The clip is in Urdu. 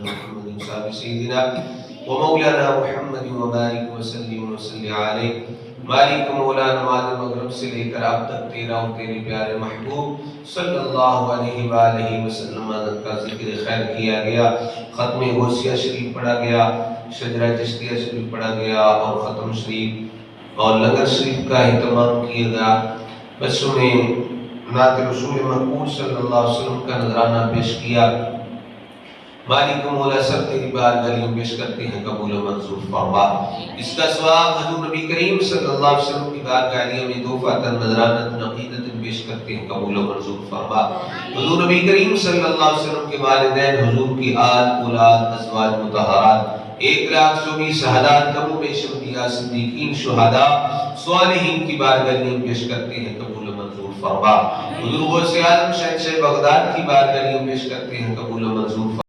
محمد صاحب سیدنا و مولانا محمد وبارک وسلم وصلی علیہ. مالک مولا نماز مغرب سے لے کر اب تک تیرا اور تیرے پیارے محبوب صلی اللہ علیہ وآلہ وسلم کا ذکر خیر کیا گیا، ختم غوثیہ شریف پڑھا گیا، شجرہ چشتیہ شریف پڑھا گیا اور ختم شریف اور لنگر شریف کا اہتمام کیا گیا. بچوں نے نعت رسول مقبول صلی اللہ علیہ وسلم کا نذرانہ پیش کیا. مالک مولا سب تیری بارگاہ میں پیش کرتے ہیں، قبول و منظور فرما. اس کا ثواب حضور نبی کریم صلی اللہ علیہ وسلم کی بارگاہ میں دفعۃ نذرانۃ عقیدۃ پیش کرتے ہیں، قبول و منظور فرما. حضور نبی کریم صلی اللہ علیہ وسلم کے والدین، حضور کی آل اولاد، ازواج مطہرات، 1,24 شہادات، کم و بیش انبیاء، صدیقین، شہداء، صالحین کی بارگاہ میں پیش کرتے ہیں، قبول و منظور فرما. حضور غوث عالم شہنشاہ بغداد کی بارگاہ میں پیش کرتے ہیں، قبول و منظور فرما.